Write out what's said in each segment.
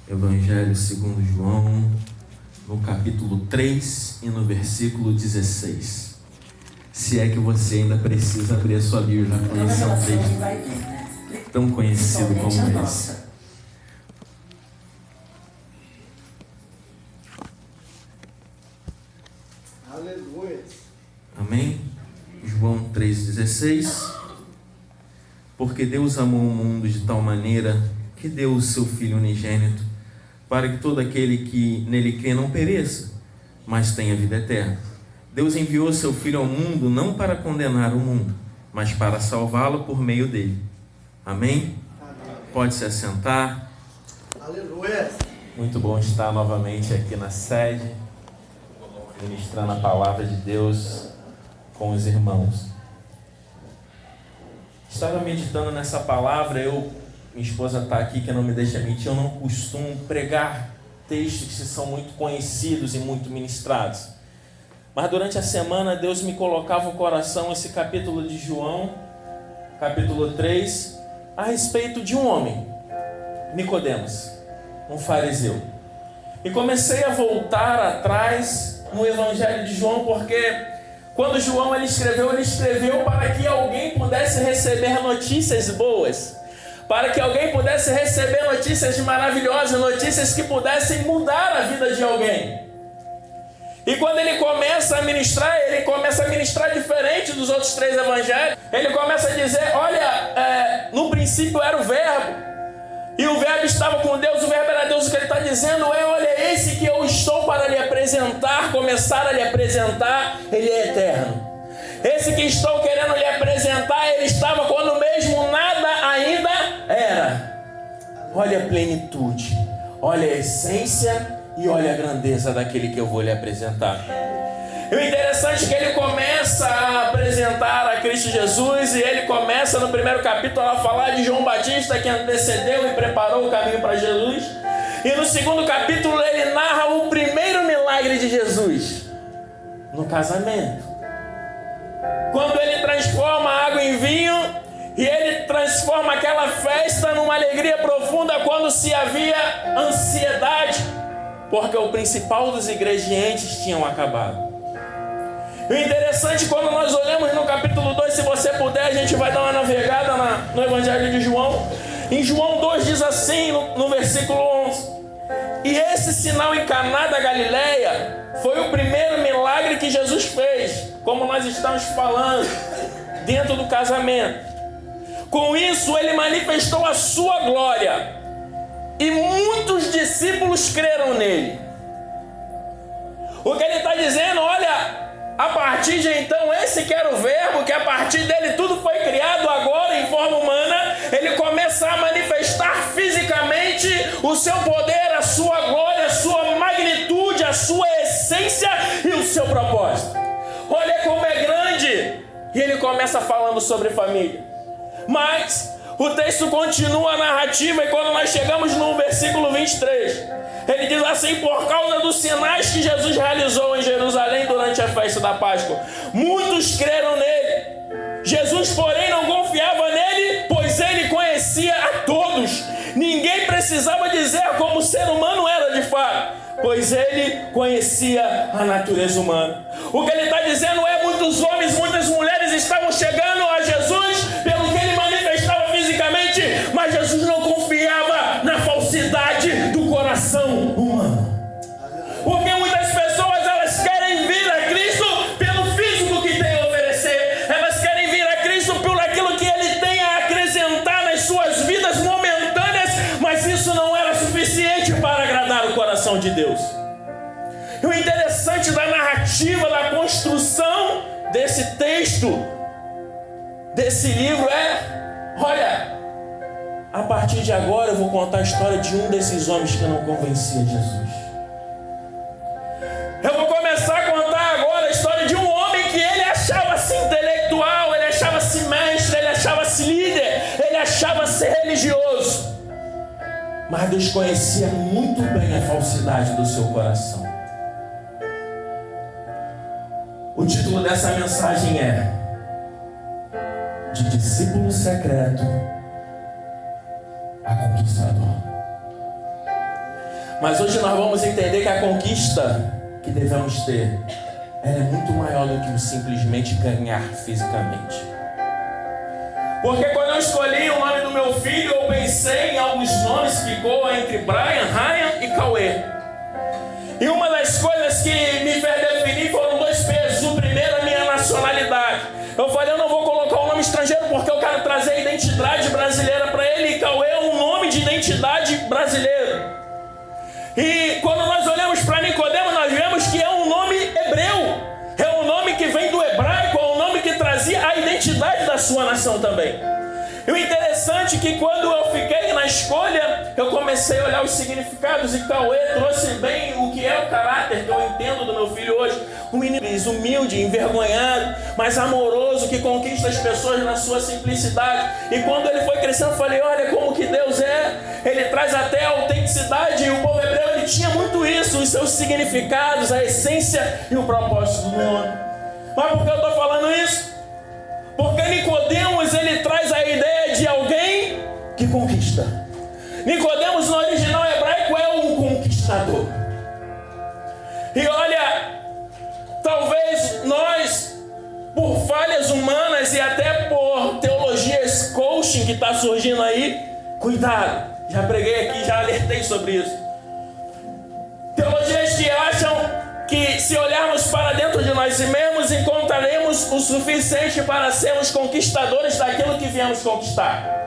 Evangelho segundo João, no capítulo 3 e no versículo 16. Se é que você ainda precisa abrir a sua Bíblia para conhecer um texto tão conhecido como esse. Aleluia. Amém? João 3,16. Porque Deus amou o mundo de tal maneira que deu o seu Filho unigênito, para que todo aquele que nele crê não pereça, mas tenha vida eterna. Deus enviou seu Filho ao mundo não para condenar o mundo, mas para salvá-lo por meio dele. Amém? Amém. Pode se assentar. Aleluia. Muito bom estar novamente aqui na sede, ministrando a palavra de Deus com os irmãos. Estava meditando nessa palavra. Minha esposa está aqui, que não me deixa mentir. Eu não costumo pregar textos que são muito conhecidos e muito ministrados, mas durante a semana Deus me colocava no coração esse capítulo de João, capítulo 3, a respeito de um homem, Nicodemos, um fariseu. E comecei a voltar atrás no Evangelho de João, porque quando João ele escreveu para que alguém pudesse receber notícias boas, para que alguém pudesse receber notícias maravilhosas, notícias que pudessem mudar a vida de alguém. E quando ele começa a ministrar diferente dos outros três evangelhos. Ele começa a dizer, olha, no princípio era o verbo, e o verbo estava com Deus, o verbo era Deus. O que ele está dizendo é, olha, esse que eu estou para lhe apresentar, começar a lhe apresentar, ele é eterno. Esse que estou querendo lhe apresentar, ele estava quando mesmo nada ainda era. Olha a plenitude, olha a essência e olha a grandeza daquele que eu vou lhe apresentar. E o interessante é que ele começa a apresentar a Cristo Jesus, e ele começa no primeiro capítulo a falar de João Batista, que antecedeu e preparou o caminho para Jesus. E no segundo capítulo ele narra o primeiro milagre de Jesus, no casamento. Quando ele transforma a água em vinho, e ele transforma aquela festa numa alegria profunda quando se havia ansiedade, porque o principal dos ingredientes tinham acabado. O interessante, quando nós olhamos no capítulo 2, se você puder, a gente vai dar uma navegada no Evangelho de João. Em João 2 diz assim, no versículo 11: e esse sinal em Caná da Galileia foi o primeiro milagre que Jesus fez, como nós estamos falando, dentro do casamento. Com isso ele manifestou a sua glória, e muitos discípulos creram nele. O que ele está dizendo, olha, a partir de então, esse que era o verbo, que a partir dele tudo foi criado, agora em forma humana, ele começa a manifestar fisicamente o seu poder, a sua glória, a sua magnitude, a sua essência e o seu propósito. Olha como é grande. E ele começa falando sobre família. Mas o texto continua a narrativa, e quando nós chegamos no versículo 23, ele diz assim: por causa dos sinais que Jesus realizou em Jerusalém durante a festa da Páscoa, muitos creram nele. Jesus, porém, não confiava nele, pois ele conhecia a todos. Ninguém precisava dizer como o ser humano era de fato, pois ele conhecia a natureza humana. O que ele está dizendo é, muitos homens, muitas mulheres estavam chegando a Jesus pelo que ele manifestava fisicamente, mas Jesus não confiava na falsidade do coração humano. Porque muitas pessoas, elas querem vir a Cristo pelo físico que tem a oferecer, elas querem vir a Cristo por aquilo que ele tem a acrescentar nas suas vidas momentâneas, mas isso não era suficiente para agradar o coração de Deus. E o interessante da narrativa, da construção desse texto, desse livro é, olha, a partir de agora eu vou contar a história de um desses homens que não convencia Jesus. Eu vou começar a contar agora a história de um homem que ele achava-se intelectual, ele achava-se mestre, ele achava-se líder, ele achava-se religioso, mas Deus conhecia muito bem a falsidade do seu coração. O título dessa mensagem é De Discípulo Secreto a Conquistador. Mas hoje nós vamos entender que a conquista que devemos ter, ela é muito maior do que o simplesmente ganhar fisicamente. Porque quando eu escolhi o nome do meu filho, eu pensei em alguns nomes, ficou entre Brian, Ryan e Cauê. E uma das coisas que me fez definir foram dois pesos. O primeiro, a minha nacionalidade. Eu falei, eu não vou colocar um nome estrangeiro porque eu quero trazer a identidade brasileira para ele. E Cauê é um nome de identidade brasileira. E quando nós olhamos para Nicodemo, nós vemos que é um nome hebreu. É um nome que vem do hebraico, é um nome que trazia a identidade da sua nação também. E o interessante é que quando eu fiquei na escolha, eu comecei a olhar os significados e Cauê trouxe bem o que é o caráter que eu entendo do meu filho hoje. Um menino humilde, envergonhado, mas amoroso, que conquista as pessoas na sua simplicidade. E quando ele foi crescendo, eu falei, olha como que Deus é. Ele traz até a autenticidade, e o povo hebreu ele tinha muito isso, os seus significados, a essência e o propósito do nome. Mas por que eu estou falando isso? Porque Nicodemos, ele traz a ideia de alguém que conquista. Nicodemos no original hebraico é um conquistador. E olha, talvez nós, por falhas humanas e até por teologias coaching que está surgindo aí, cuidado, já preguei aqui, já alertei sobre isso. Teologias que acham que se olharmos para dentro de nós mesmos, encontraremos o suficiente para sermos conquistadores daquilo que viemos conquistar.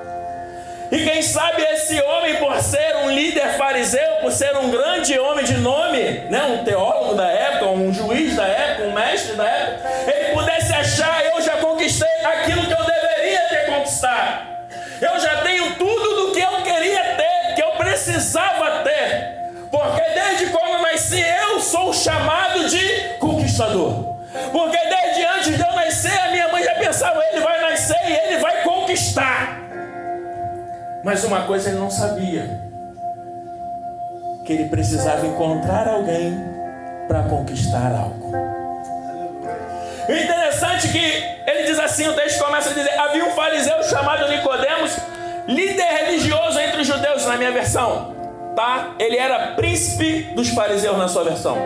E quem sabe esse homem, por ser um líder fariseu, por ser um grande homem de nome, né, um teólogo da época, um juiz da época, um mestre da época, ele pudesse achar, eu já conquistei aquilo que eu deveria ter conquistado. Eu já tenho tudo do que eu queria ter, que eu precisava ter. Porque desde quando nasci eu sou chamado de conquistador. Porque desde antes de eu nascer a minha mãe já pensava, ele vai nascer e ele vai conquistar. Mas uma coisa ele não sabia, que ele precisava encontrar alguém para conquistar algo. O interessante é que ele diz assim, o texto começa a dizer, havia um fariseu chamado Nicodemos, líder religioso entre os judeus, na minha versão. Tá? Ele era príncipe dos fariseus na sua versão.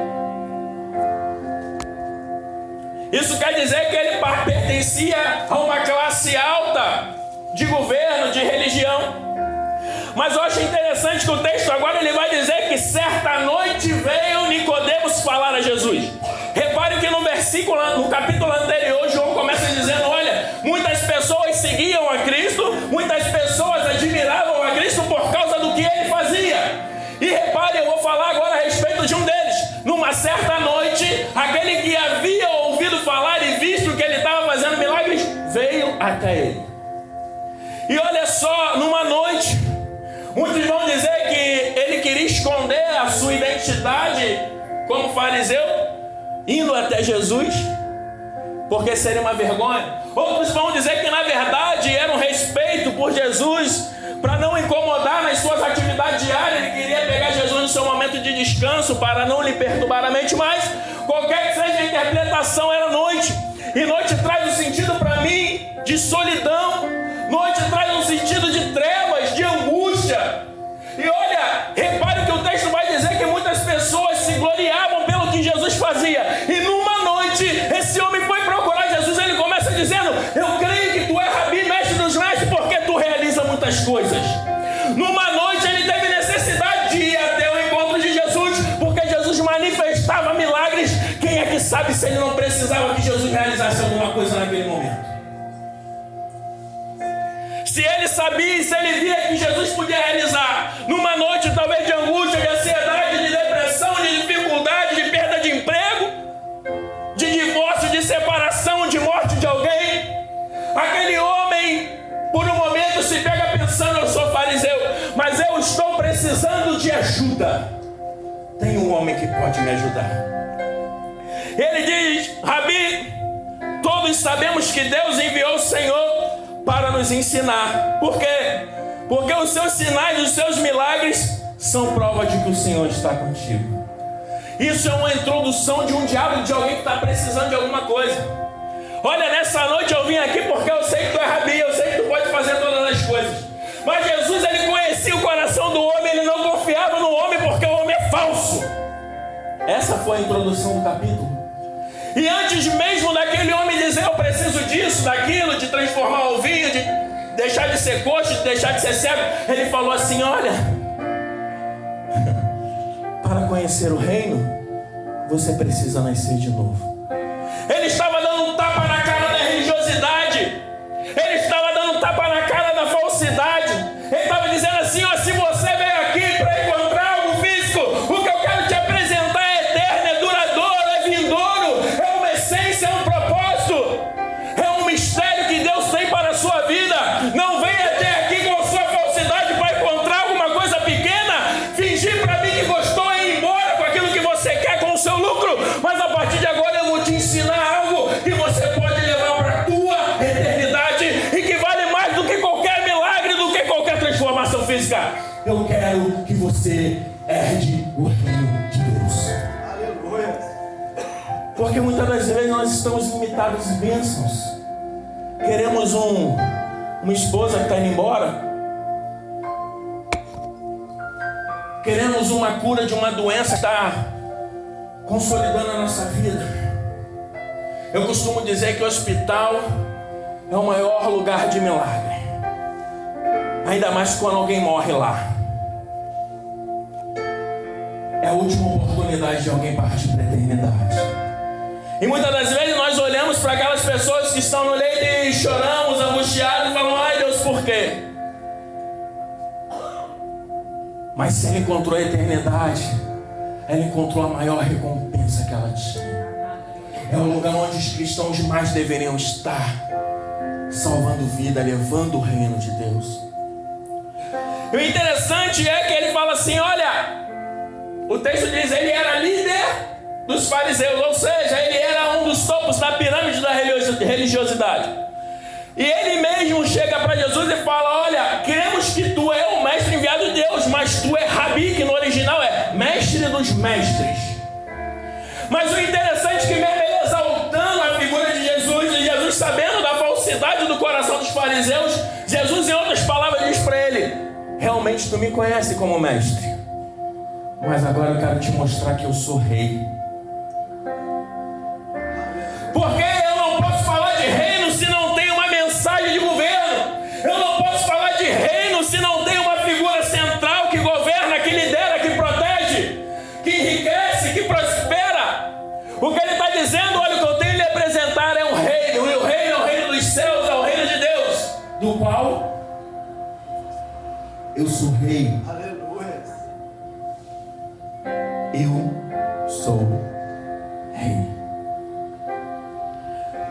Isso quer dizer que ele pertencia a uma classe alta de governo, de religião. Mas eu acho interessante que o texto agora ele vai dizer que certa noite veio Nicodemos falar a Jesus. Repare que no versículo, no capítulo anterior, João começa dizendo, olha, muitas pessoas seguiam a Cristo, muitas pessoas admiravam a Cristo por causa do que ele fazia. E repare, eu vou falar agora a respeito de um deles. Numa certa noite, aquele que havia ouvido falar e visto que ele estava fazendo milagres, veio até ele. E olha só, numa noite, muitos vão dizer que ele queria esconder a sua identidade como fariseu, indo até Jesus, porque seria uma vergonha. Outros vão dizer que na verdade era um respeito por Jesus, para não incomodar nas suas atividades diárias. Ele queria pegar Jesus no seu momento de descanso, para não lhe perturbar a mente, mas qualquer que seja a interpretação, era noite. E noite traz um sentido para mim de solidão, noite traz um sentido de trevas, de angústia. E olha, repare que o texto vai dizer que muitas pessoas se gloriavam pelo que Jesus fazia. E numa noite, esse homem foi procurar Jesus. Ele começa dizendo, eu creio que tu é Rabi, mestre dos mestres, porque tu realiza muitas coisas. Numa noite ele teve necessidade de ir até o encontro de Jesus, porque Jesus manifestava milagres. Quem é que sabe se ele não precisava que Jesus realizasse alguma coisa naquele momento? Se ele sabia, se ele via que Jesus podia realizar, numa noite talvez de angústia, de ansiedade, de depressão, de dificuldade, de perda de emprego, de divórcio, de separação, de morte de alguém, aquele homem, por um momento, se pega pensando, eu sou fariseu, mas eu estou precisando de ajuda. Tem um homem que pode me ajudar. Ele diz, Rabi, todos sabemos que Deus enviou o Senhor para nos ensinar. Por quê? Porque os seus sinais, os seus milagres são prova de que o Senhor está contigo. Isso é uma introdução de um diálogo de alguém que está precisando de alguma coisa. Olha, nessa noite eu vim aqui porque eu sei que tu é Rabi, eu sei que tu pode fazer todas as coisas. Mas Jesus, ele conhecia o coração do homem, ele não confiava no homem porque o homem é Essa foi a introdução do capítulo. E antes mesmo daquele homem dizer eu preciso disso, daquilo, de transformar o vinho, de deixar de ser coxo, de deixar de ser cego, ele falou assim, olha, para conhecer o reino, você precisa nascer de novo. Ele estava dando um tapa na cara da religiosidade. Ele estava dando um tapa na cara da falsidade. Ele estava dizendo assim, ó, se você veio aqui para encontrar algo físico, o que eu quero te apresentar é eterno, é duradouro, é vindouro, é uma essência, é um propósito, é um mistério que Deus tem para a sua vida. Não venha até aqui com a sua falsidade para encontrar alguma coisa pequena, fingir para mim que gostou e ir embora com aquilo que você quer, com o seu lucro, mas a partir de agora eu vou te ensinar algo que você pode levar para a tua eternidade e que vale mais do que qualquer milagre, do que qualquer transformação física. Eu quero que você herde o reino de Deus. Aleluia. Porque muitas das vezes nós estamos limitados em bênçãos. Queremos uma esposa que está indo embora. Queremos uma cura de uma doença que está consolidando a nossa vida. Eu costumo dizer que o hospital é o maior lugar de milagre. Ainda mais quando alguém morre lá. É a última oportunidade de alguém partir para a eternidade. E muitas das vezes nós olhamos para aquelas pessoas que estão no leito e choramos, angustiados, e falamos, ai Deus, por quê? Mas se ela encontrou a eternidade, ela encontrou a maior recompensa que ela tinha. É o lugar onde os cristãos mais deveriam estar, salvando vida, levando o reino de Deus. E o interessante é que ele fala assim, olha, o texto diz, ele era líder dos fariseus, ou seja, ele era um dos topos da pirâmide da religiosidade. E ele mesmo chega para Jesus e fala, olha, queremos que tu é o mestre enviado de Deus, mas tu é Rabi, que no original é mestre dos mestres. Mas o interessante é que mesmo ele exaltando a figura de Jesus, e Jesus sabendo da falsidade do coração dos fariseus, Jesus em outras palavras diz para ele, realmente tu me conhece como mestre, mas agora eu quero te mostrar que eu sou rei. Porque eu não posso falar de reino se não tem uma mensagem de governo. Eu não posso falar de reino se não tem uma figura central que governa, que lidera, que protege, que enriquece, que prospera. O que ele está dizendo, olha, o que eu tenho a lhe apresentar é um reino. E o reino é o reino dos céus, é o reino de Deus, do qual eu sou rei. Aleluia. Eu sou rei.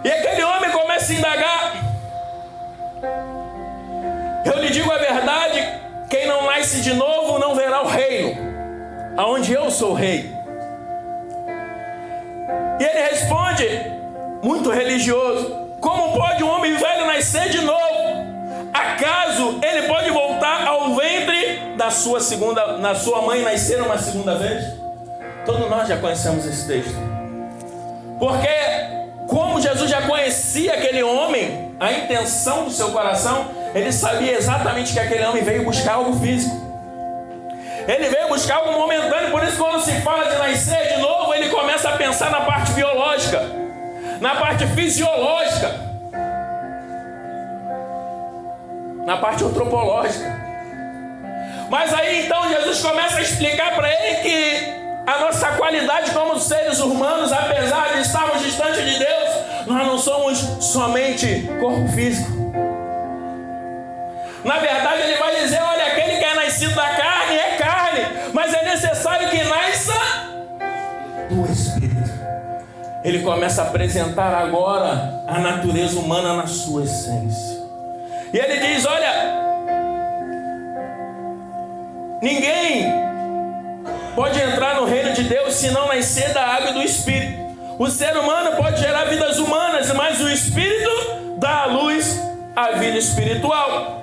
E aquele homem começa a indagar. Eu lhe digo a verdade, quem não nasce de novo não verá o reino, aonde eu sou rei. E ele responde, muito religioso, como pode um homem velho nascer de novo? Acaso ele pode voltar ao ventre da sua mãe nascer uma segunda vez? Todos nós já conhecemos esse texto. Porque como Jesus já conhecia aquele homem, a intenção do seu coração, ele sabia exatamente que aquele homem veio buscar algo físico. Ele veio buscar algo momentâneo. Por isso quando se fala de nascer de novo, ele começa a pensar na parte biológica, na parte fisiológica, na parte antropológica. Mas aí então Jesus começa a explicar para ele que a nossa qualidade como seres humanos, apesar de estarmos distantes de Deus, nós não somos somente corpo físico. Na verdade ele vai dizer, olha, aquele que é nascido da carne é carne, mas é necessário que nasça do Espírito. Ele começa a apresentar agora a natureza humana na sua essência. E ele diz, olha, ninguém pode entrar no reino de Deus se não nascer da água e do Espírito. O ser humano pode gerar vidas humanas, mas o Espírito dá à luz a vida espiritual.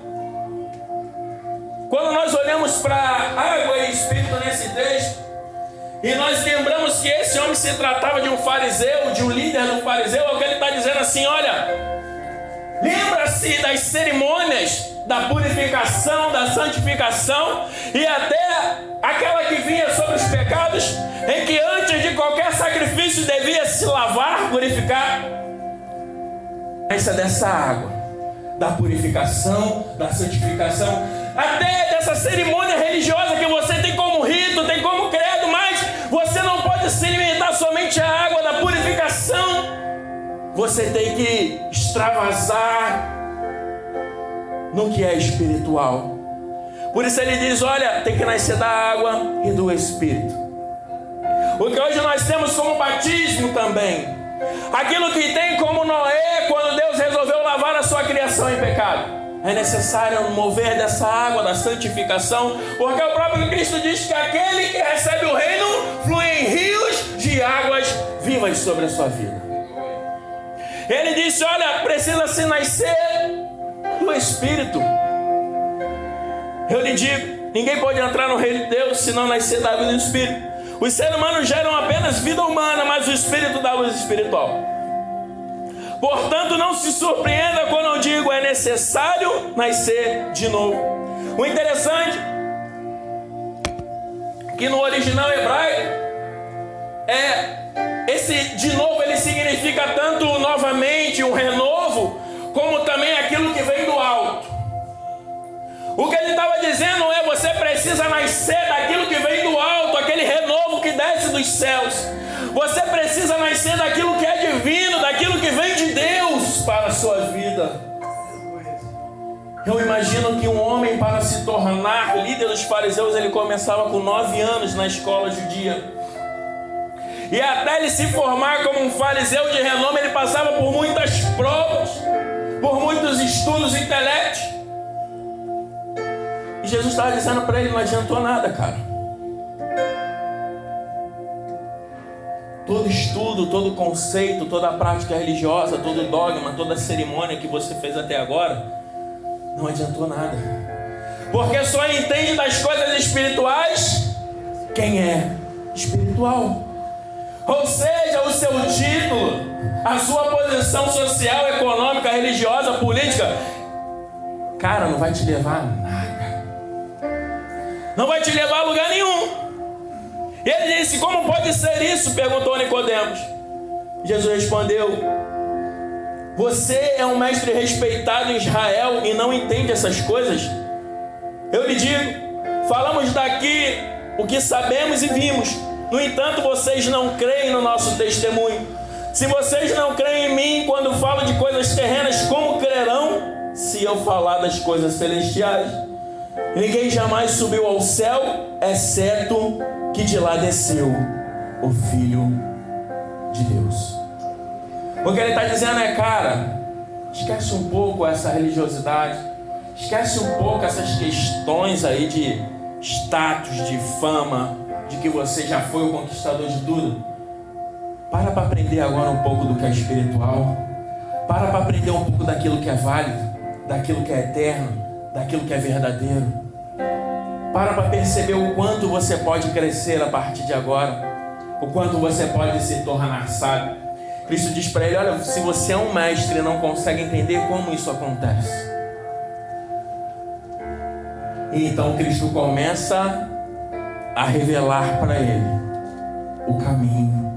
Quando nós olhamos para água e Espírito nesse texto, e nós lembramos que esse homem se tratava de um fariseu, de um líder do fariseu, é o que ele está dizendo assim, olha, lembra-se das cerimônias da purificação, da santificação, e até aquela que vinha sobre os pecados, em que antes de Cristo devia se lavar, purificar. Essa dessa água, da purificação, da santificação, até dessa cerimônia religiosa que você tem como rito, tem como credo, mas você não pode se limitar somente à água da purificação. Você tem que extravasar no que é espiritual. Por isso ele diz, olha, tem que nascer da água e do Espírito. O que hoje nós temos como batismo também. Aquilo que tem como Noé, quando Deus resolveu lavar a sua criação em pecado. É necessário mover dessa água, da santificação, porque o próprio Cristo diz que aquele que recebe o reino flui em rios de águas vivas sobre a sua vida. Ele disse, olha, precisa-se nascer do Espírito. Eu lhe digo, ninguém pode entrar no reino de Deus se não nascer da água e do Espírito. Os seres humanos geram apenas vida humana, mas o Espírito dá luz espiritual. Portanto, não se surpreenda quando eu digo é necessário nascer de novo. O interessante é que no original hebraico esse de novo ele significa tanto novamente, um renovo, como também aquilo que vem do alto. O que ele estava dizendo é, você precisa nascer daquilo que vem do alto, aquele renovo que desce dos céus. Você precisa nascer daquilo que é divino, daquilo que vem de Deus para a sua vida. Eu imagino que um homem, para se tornar líder dos fariseus, ele começava com 9 anos na escola judia. E até ele se formar como um fariseu de renome, ele passava por muitas provas, por muitos estudos intelectos. E Jesus estava dizendo para ele, não adiantou nada, cara. Todo estudo, todo conceito, toda a prática religiosa, todo dogma, toda cerimônia que você fez até agora, não adiantou nada. Porque só entende das coisas espirituais quem é espiritual. Ou seja, o seu título, a sua posição social, econômica, religiosa, política, cara, não vai te levar a nada. Não vai te levar a lugar nenhum. E ele disse, como pode ser isso? Perguntou Nicodemos. Jesus respondeu, você é um mestre respeitado em Israel e não entende essas coisas? Eu lhe digo, falamos daqui o que sabemos e vimos. No entanto, vocês não creem no nosso testemunho. Se vocês não creem em mim quando falo de coisas terrenas, como crerão se eu falar das coisas celestiais? Ninguém jamais subiu ao céu, exceto que de lá desceu o Filho de Deus. O que ele está dizendo é, cara, esquece um pouco essa religiosidade, esquece um pouco essas questões aí de status, de fama, de que você já foi o conquistador de tudo. Para aprender agora um pouco do que é espiritual. Para aprender um pouco daquilo que é válido, daquilo que é eterno, daquilo que é verdadeiro. Para perceber o quanto você pode crescer a partir de agora, o quanto você pode se tornar sábio. Cristo diz para ele, olha, se você é um mestre e não consegue entender como isso acontece. E então Cristo começa a revelar para ele o caminho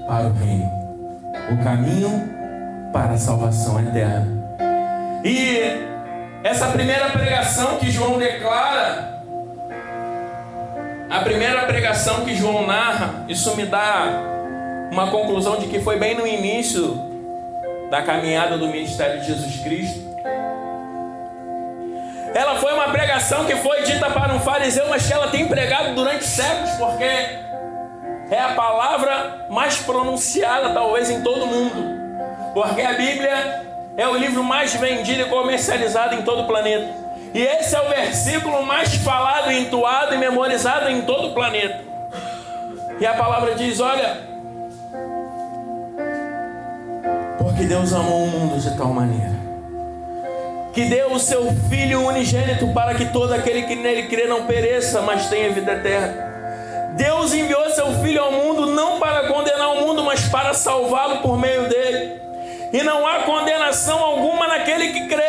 para o reino, o caminho para a salvação eterna. E essa primeira pregação que João declara, a primeira pregação que João narra, isso me dá uma conclusão de que foi bem no início da caminhada do ministério de Jesus Cristo. Ela foi uma pregação que foi dita para um fariseu, mas que ela tem pregado durante séculos, porque é a palavra mais pronunciada talvez em todo o mundo. Porque a Bíblia é o livro mais vendido e comercializado em todo o planeta. E esse é o versículo mais falado, entoado e memorizado em todo o planeta. E a palavra diz, olha, porque Deus amou o mundo de tal maneira que deu o seu Filho unigênito para que todo aquele que nele crê não pereça, mas tenha vida eterna. Deus enviou seu Filho ao mundo não para condenar o mundo, mas para salvá-lo por meio dele. E não há condenação alguma naquele que crê,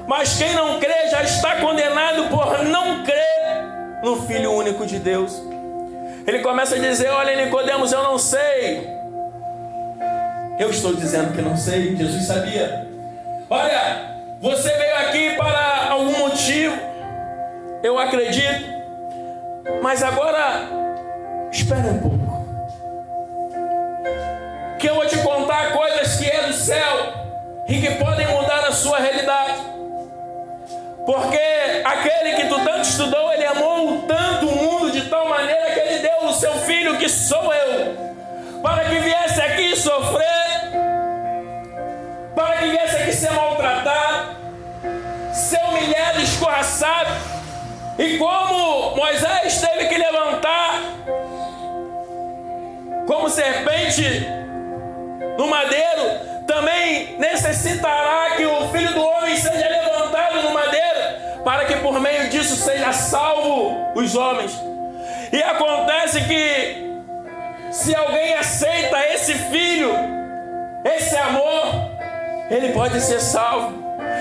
mas quem não crê já está condenado por não crer no Filho único de Deus. Ele começa a dizer, olha, Nicodemos, eu não sei Eu estou dizendo que não sei, Jesus sabia. Olha, você veio aqui para algum motivo, eu acredito, mas agora, espere um pouco, que eu vou te contar coisas que é do céu e que podem mudar a sua realidade. Porque aquele que tu tanto estudou, ele amou tanto o mundo de tal maneira que ele deu o seu filho, que sou eu, para que viesse aqui sofrer, para que viesse aqui ser maltratado, ser humilhado, escorraçado. E como Moisés teve que levantar como serpente no madeiro, também necessitará que o Filho do Homem seja levantado no madeiro, para que por meio disso seja salvo os homens. E acontece que se alguém aceita esse Filho, esse amor, ele pode ser salvo.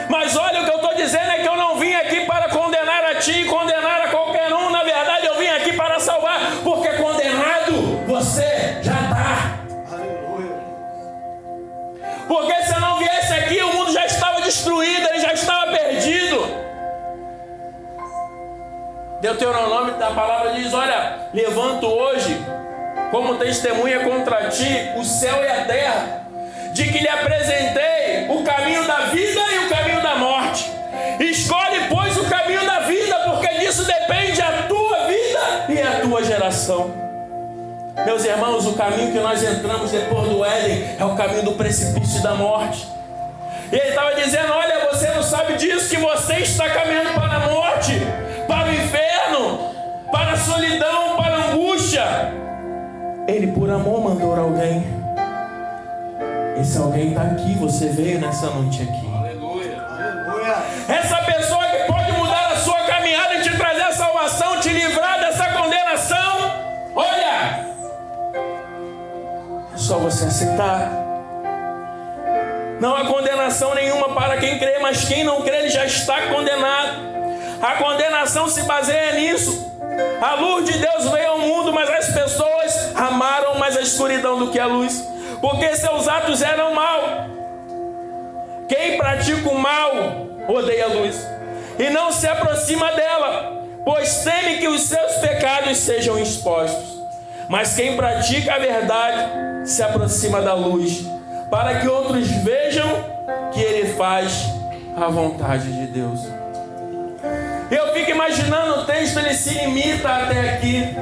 Mas olha, o que eu estou dizendo é que eu não vim aqui para condenar a ti, condenar a qualquer um. Na verdade, eu vim aqui para salvar, porque condenado você já está. Porque se eu não viesse aqui, o mundo já estava destruído, ele já estava perdido. Deuteronômio da palavra diz: olha, levanto hoje como testemunha contra ti o céu e a terra, de que lhe apresentei o caminho da vida e o caminho da morte. Escolhe, pois, o caminho da vida, porque disso depende a tua vida e a tua geração. Meus irmãos, o caminho que nós entramos depois do Éden é o caminho do precipício da morte. E ele estava dizendo: olha, você não sabe disso, que você está caminhando para a morte, para o inferno, para a solidão, para a angústia. Ele por amor mandou alguém. Esse alguém está aqui, você veio nessa noite aqui. Aleluia. Aleluia. Essa pessoa que pode mudar a sua caminhada e te trazer a salvação, te livrar dessa condenação. Olha, é só você aceitar. Não há condenação nenhuma para quem crê, mas quem não crê, ele já está condenado. A condenação se baseia nisso. A luz de Deus veio ao mundo, mas as pessoas amaram mais a escuridão do que a luz, porque seus atos eram mal. Quem pratica o mal odeia a luz e não se aproxima dela, pois teme que os seus pecados sejam expostos. Mas quem pratica a verdade se aproxima da luz, para que outros vejam que ele faz a vontade de Deus. Eu fico imaginando o texto, ele se limita até aqui,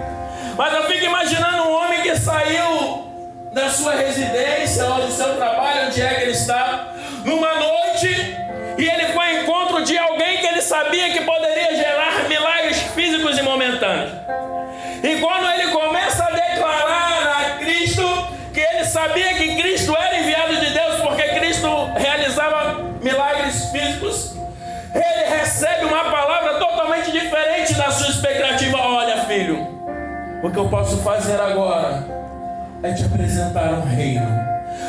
mas eu fico imaginando um homem que saiu da sua residência ou do seu trabalho, onde é que ele está, numa noite, e ele foi ao encontro de alguém que ele sabia que poderia gerar milagres físicos e momentâneos. E quando ele começa a declarar a Cristo, que ele sabia que Cristo era enviado de Deus, porque Cristo realizava milagres físicos, ele recebe uma palavra totalmente diferente da sua expectativa. Olha, filho, o que eu posso fazer agora é te apresentar um reino.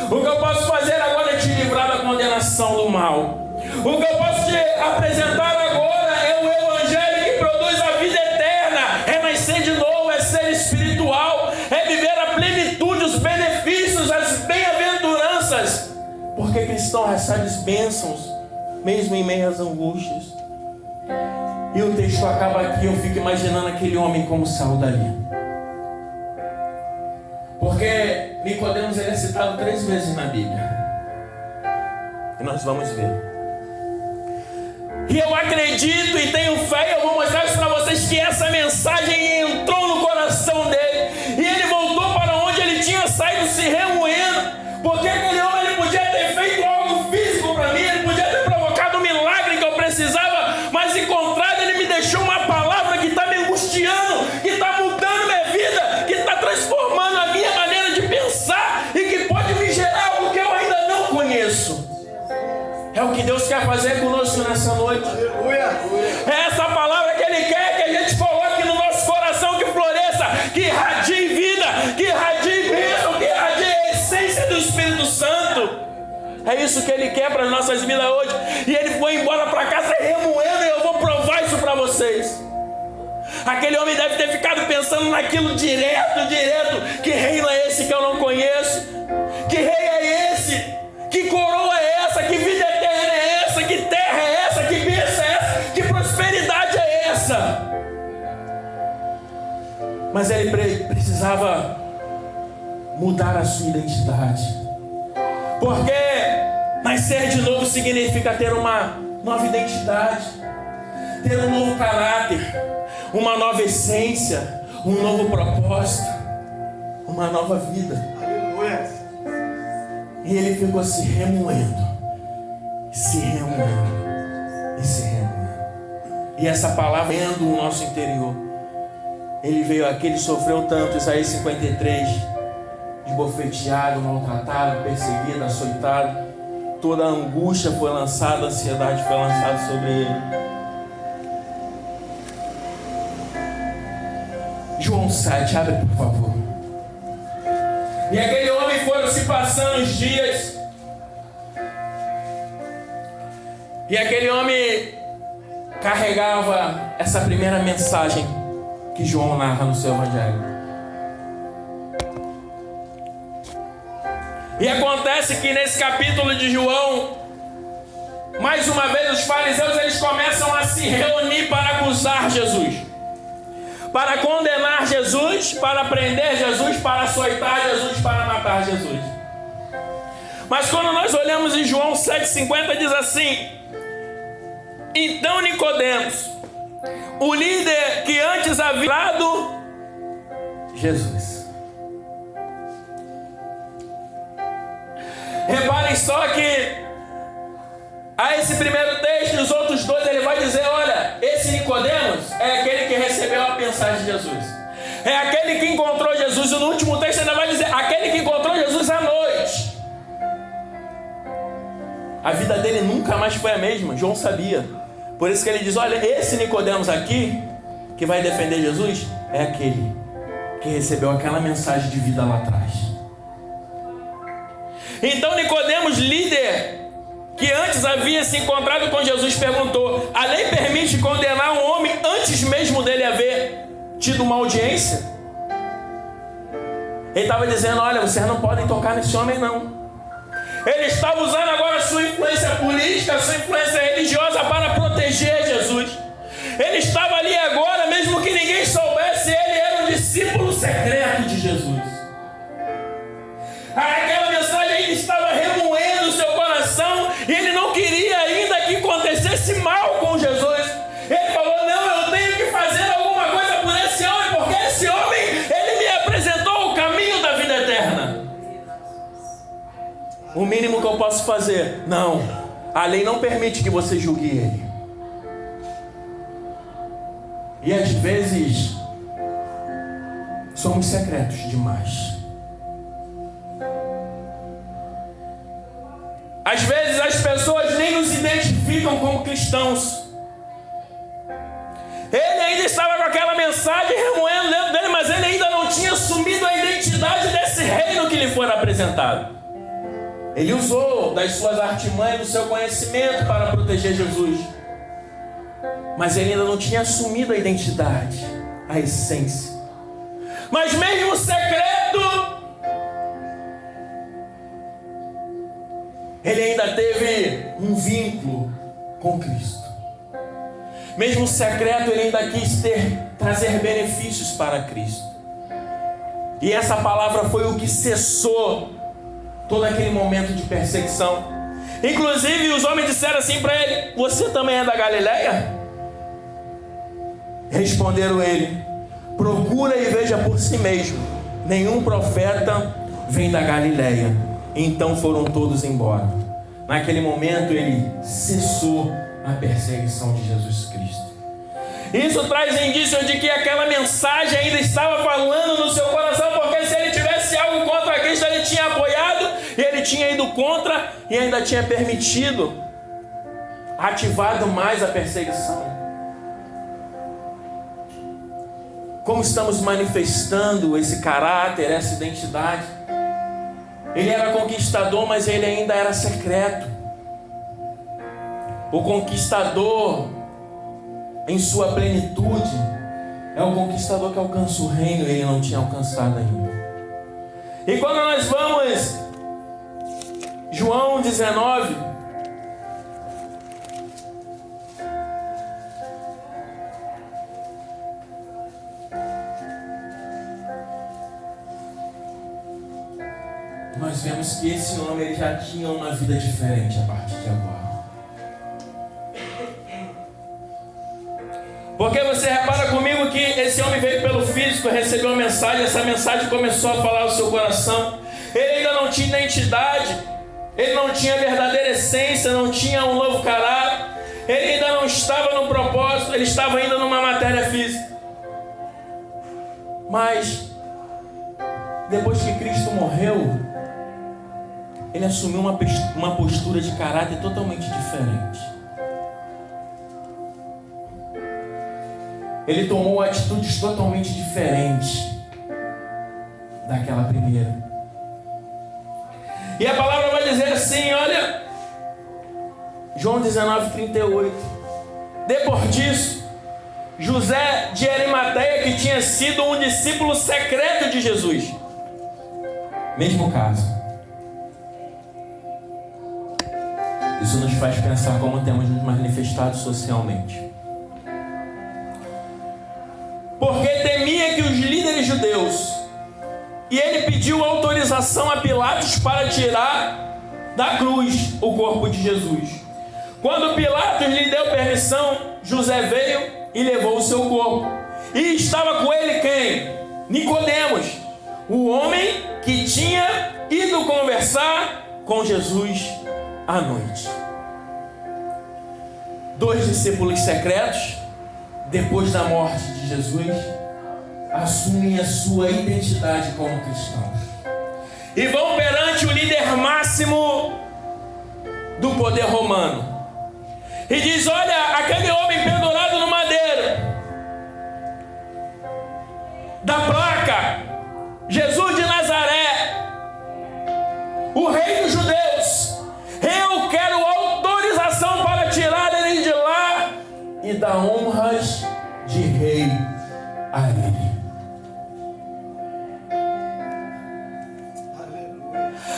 O que eu posso fazer agora é te livrar da condenação do mal. O que eu posso te apresentar agora é o evangelho que produz a vida eterna. É nascer de novo, é ser espiritual, é viver a plenitude, os benefícios, as bem-aventuranças. Porque cristão recebe bênçãos, mesmo em meio às angústias. E o texto acaba aqui, eu fico imaginando aquele homem como saiu dali. Porque Nicodemos ele é citado 3 vezes na Bíblia. E nós vamos ver. E eu acredito e tenho fé, e eu vou mostrar isso para vocês, que essa mensagem entrou no coração dele. E ele voltou para onde ele tinha saído se remoendo. Porque aquele homem ele podia ter feito algo físico para mim, ele podia ter provocado um milagre que eu precisava, mas em contrário ele me deixou uma palavra que está me angustiando, que está mudando minha vida, que está transformando a minha maneira de pensar e que pode me gerar algo que eu ainda não conheço. É o que Deus quer fazer conosco nessa noite. É essa palavra que Ele quer que a gente coloque no nosso coração, que floresça, que irradie vida, que irradie bênção, que irradie a essência do Espírito Santo. É isso que Ele quer para as nossas vidas hoje. E ele foi embora para casa remoendo, e eu vou provar isso para vocês. Aquele homem deve ter ficado pensando naquilo direto. Que reino é esse que eu não conheço? Que rei é esse Mas ele precisava mudar a sua identidade. Porque nascer de novo significa ter uma nova identidade, ter um novo caráter, uma nova essência, um novo propósito, uma nova vida. Aleluia. E ele ficou se remoendo, se remoendo e se remoendo. E essa palavra vendo o nosso interior. Ele veio aqui, ele sofreu tanto, Isaías 53, esbofeteado, maltratado, perseguido, açoitado. Toda a angústia foi lançada, a ansiedade foi lançada sobre ele. João 7, abre por favor. E aquele homem foram se passando os dias. E aquele homem carregava essa primeira mensagem que João narra no seu evangelho. E acontece que nesse capítulo de João, mais uma vez os fariseus eles começam a se reunir para acusar Jesus, para condenar Jesus, para prender Jesus, para açoitar Jesus, para matar Jesus. Mas quando nós olhamos em João 7,50 diz assim: então Nicodemos, o líder que antes havia dado Jesus. Reparem só que a esse primeiro texto e os outros dois ele vai dizer: olha, esse Nicodemos é aquele que recebeu a mensagem de Jesus, é aquele que encontrou Jesus. E no último texto ainda vai dizer: aquele que encontrou Jesus à noite. A vida dele nunca mais foi a mesma, João sabia. Por isso que ele diz: olha, esse Nicodemos aqui que vai defender Jesus é aquele que recebeu aquela mensagem de vida lá atrás. Então Nicodemos, líder que antes havia se encontrado com Jesus, perguntou: a lei permite condenar um homem antes mesmo dele haver tido uma audiência? Ele estava dizendo: olha, vocês não podem tocar nesse homem não. Ele estava usando agora a sua influência política, a sua influência religiosa para proteger Jesus. Ele estava ali agora, mesmo que ninguém soubesse, ele era um discípulo secreto de Jesus. Aquela mensagem ainda estava remoendo o seu coração e ele não queria ainda que acontecesse mal com Jesus. Ele falou: não, eu tenho que fazer alguma coisa por esse homem, porque esse homem, ele me apresentou o caminho da vida eterna. O mínimo que eu posso fazer? Não, a lei não permite que você julgue ele. E às vezes somos secretos demais. Às vezes as pessoas nem nos identificam como cristãos. Ele ainda estava com aquela mensagem remoendo dentro dele, mas ele ainda não tinha assumido a identidade desse reino que lhe foi apresentado. Ele usou das suas artimanhas, do seu conhecimento para proteger Jesus. Mas ele ainda não tinha assumido a identidade, a essência. Mas mesmo secreto, ele ainda teve um vínculo com Cristo. Mesmo secreto, ele ainda quis trazer benefícios para Cristo. E essa palavra foi o que cessou todo aquele momento de perseguição. Inclusive os homens disseram assim para ele: você também é da Galileia? Responderam ele: procura e veja por si mesmo, nenhum profeta vem da Galileia. Então foram todos embora. Naquele momento ele cessou a perseguição de Jesus Cristo. Isso traz indício de que aquela mensagem ainda estava falando no seu coração, porque se ele tivesse algo contra Cristo, ele tinha apoiado, e ele tinha ido contra e ainda tinha permitido, ativado mais a perseguição. Como estamos manifestando esse caráter, essa identidade? Ele era conquistador, mas ele ainda era secreto. O conquistador, em sua plenitude, é o conquistador que alcança o reino e ele não tinha alcançado ainda. E quando nós vamos, João 19, nós vemos que esse homem ele já tinha uma vida diferente a partir de agora. Porque você repara comigo que esse homem veio pelo físico, recebeu uma mensagem, essa mensagem começou a falar no seu coração. Ele ainda não tinha identidade, ele não tinha verdadeira essência, não tinha um novo caráter, ele ainda não estava no propósito, ele estava ainda numa matéria física. Mas, depois que Cristo morreu, ele assumiu uma postura de caráter totalmente diferente. Ele tomou atitudes totalmente diferentes daquela primeira. E a palavra vai dizer assim, olha, João 19:38. Depois disso, José de Arimateia, que tinha sido um discípulo secreto de Jesus. Mesmo caso. Isso nos faz pensar como temos nos manifestado socialmente. Porque temia que os líderes judeus, e ele pediu autorização a Pilatos para tirar da cruz o corpo de Jesus. Quando Pilatos lhe deu permissão, José veio e levou o seu corpo. E estava com ele quem? Nicodemos, o homem que tinha ido conversar com Jesus à noite. 2 discípulos secretos, depois da morte de Jesus, assumem a sua identidade como cristãos e vão perante o líder máximo do poder romano e diz: olha, aquele homem pendurado no madeiro, da placa Jesus de Nazaré, o rei dos judeus, eu quero autorização para tirar ele de lá e dar honras de rei a ele.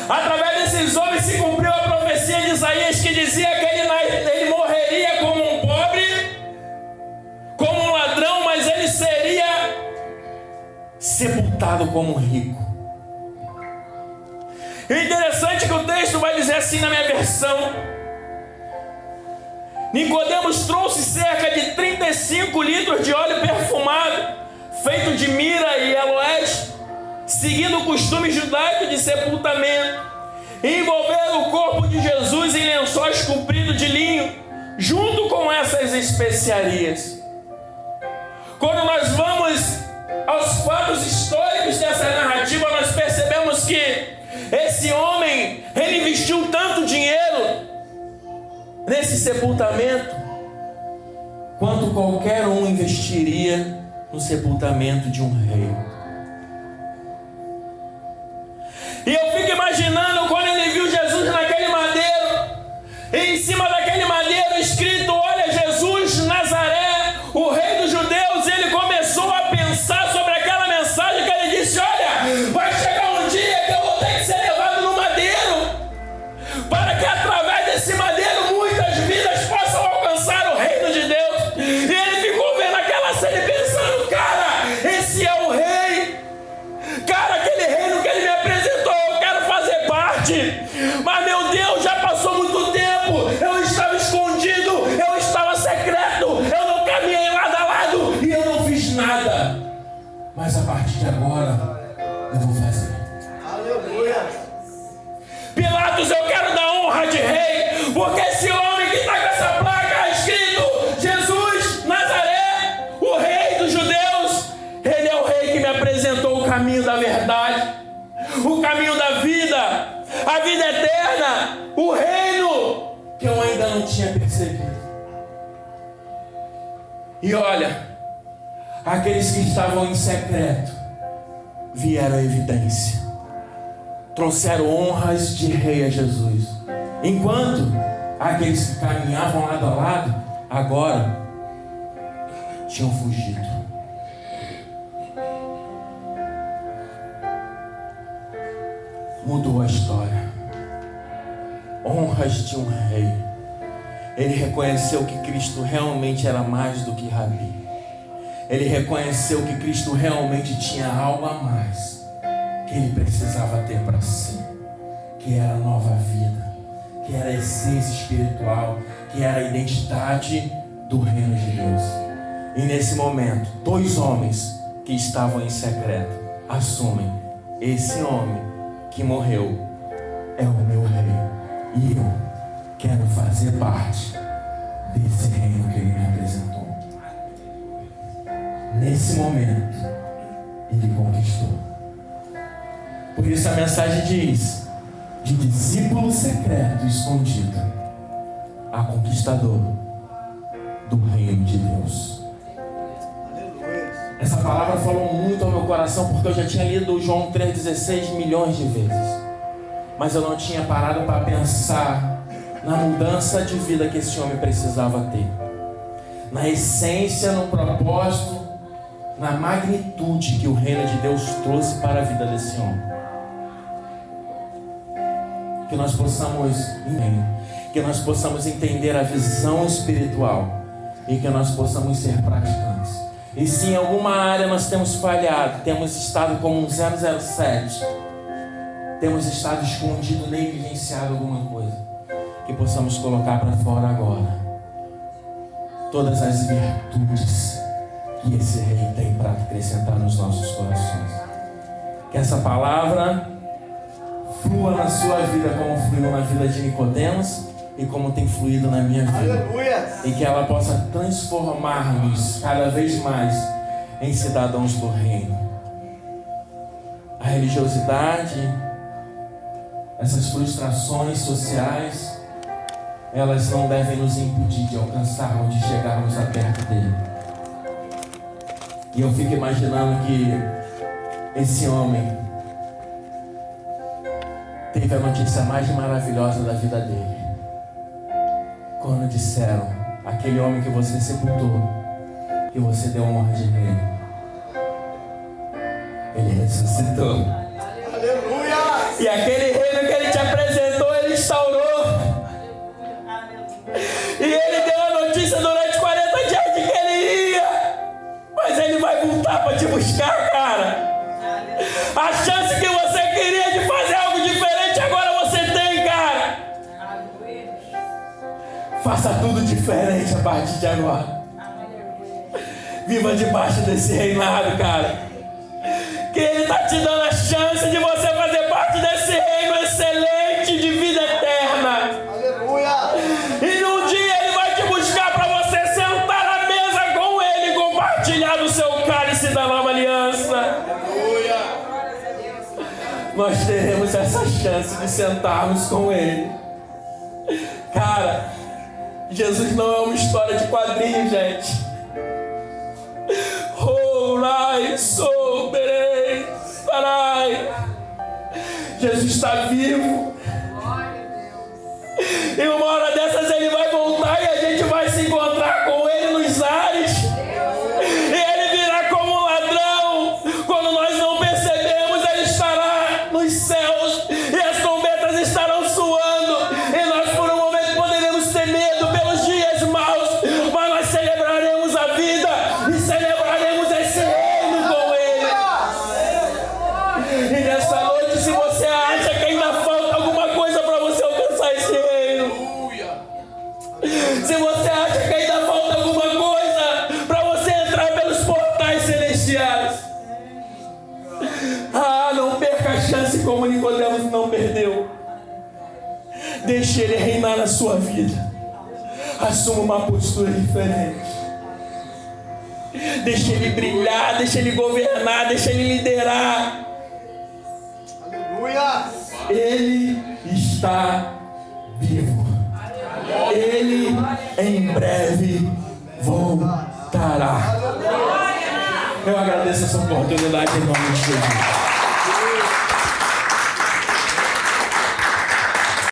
Através desses homens se cumpriu a profecia de Isaías, que dizia que ele morreria como um pobre, como um ladrão, mas ele seria sepultado como um rico. E interessante que o texto vai dizer assim na minha versão: Nicodemos trouxe cerca de 35 litros de óleo perfumado, feito de mira e aloés, seguindo o costume judaico de sepultamento, e envolveram o corpo de Jesus em lençóis compridos de linho, junto com essas especiarias. Quando nós vamos aos fatos históricos dessa narrativa, nós percebemos que esse homem, ele investiu tanto dinheiro nesse sepultamento, quanto qualquer um investiria no sepultamento de um rei. E eu fico imaginando quando ele viu Jesus naquele madeiro, e em cima daquele madeiro escrito: olha, Jesus Nazaré, o rei dos judeus. Ele começou a pensar sobre aquela mensagem que ele disse: olha, vai chegar um dia que eu vou ter que ser levado no madeiro, para que através desse madeiro muitas vidas possam alcançar o reino de Deus. E ele ficou vendo aquela cena e pensando: cara, esse é o rei, cara, aquele reino que ele me apresentou, eu quero fazer parte. Mas meu Deus, já passou muito tempo, eu estava escondido, eu estava secreto, eu não caminhei lado a lado e eu não fiz nada. Mas a partir de agora eu vou fazer. Aleluia. Pilatos, eu quero dar honra de rei, porque esse homem que está com essa placa escrito Jesus Nazaré, o rei dos judeus, ele é o rei que me apresentou o caminho da verdade, o caminho da vida, a vida eterna, o reino que eu ainda não tinha percebido. E olha, aqueles que estavam em secreto vieram à evidência, trouxeram honras de rei a Jesus, enquanto aqueles que caminhavam lado a lado agora tinham fugido. Mudou a história. Honras de um rei. Ele reconheceu que Cristo realmente era mais do que rabi. Ele reconheceu que Cristo realmente tinha algo a mais que ele precisava ter para si. que era a nova vida, que era a essência espiritual, que era a identidade do reino de Deus. E nesse momento, 2 homens que estavam em secreto assumem: esse homem que morreu é o meu rei, e eu quero fazer parte desse reino que ele me apresentou. Nesse momento, ele conquistou. Por isso a mensagem diz: de discípulo secreto escondido a conquistador do reino de Deus. Essa palavra falou muito ao meu coração, porque eu já tinha lido João 3,16 milhões de vezes, mas eu não tinha parado para pensar na mudança de vida que esse homem precisava ter, na essência, no propósito, na magnitude que o reino de Deus trouxe para a vida desse homem. Que nós possamos entender a visão espiritual e que nós possamos ser praticantes. E se em alguma área nós temos falhado, temos estado como um 007, temos estado escondido, negligenciado alguma coisa, que possamos colocar para fora agora todas as virtudes que esse rei tem para acrescentar nos nossos corações. Que essa palavra flua na sua vida como fluiu na vida de Nicodemos e como tem fluído na minha vida. Aleluia. E que ela possa transformar-nos cada vez mais em cidadãos do reino. A religiosidade, essas frustrações sociais, elas não devem nos impedir de alcançarmos, de chegarmos a perto dele. E eu fico imaginando que esse homem teve a notícia mais maravilhosa da vida dele. Quando disseram: aquele homem que você sepultou, que você deu honra de rei, ele ressuscitou. Aleluia. E aquele reino que ele te apresentou, ele instaurou. E ele deu a notícia durante 40 dias de que ele ia. Mas ele vai voltar para te buscar, cara. A chance que você queria de fazer algo diferente, agora você tem, cara. Faça tudo diferente a partir de agora. Viva debaixo desse reinado, cara. Que ele está te dando a chance de você fazer parte desse reino excelente de vida eterna. Aleluia. E num dia ele vai te buscar para você sentar na mesa com ele e compartilhar do seu cálice da nova aliança. Aleluia. Nós teremos essa chance de sentarmos com ele. Cara, Jesus não é uma história de quadrinho, gente. Orai, souberei, sarai. Jesus está vivo. E uma hora dessas ele vai voltar e a gente vai se encontrar com ele nos ares. E ele virá como um ladrão. Quando nós não percebemos, ele estará nos céus e as trombetas estarão soando. E nós por um momento poderemos ter medo pelos dias maus, mas nós celebraremos a vida e celebraremos esse reino com ele. E nessa noite, se você acha que ainda falta alguma coisa para você alcançar esse reino, se você acha que ainda falta alguma coisa para você entrar pelos portais celestiais, não perca a chance como Nicodemos não perdeu. Deixe ele reinar na sua vida. Assuma uma postura diferente. Deixe ele brilhar, deixe ele governar, deixe ele liderar. Aleluia. Ele está vivo. Ele em breve voltará. Eu agradeço essa oportunidade em nome de Jesus.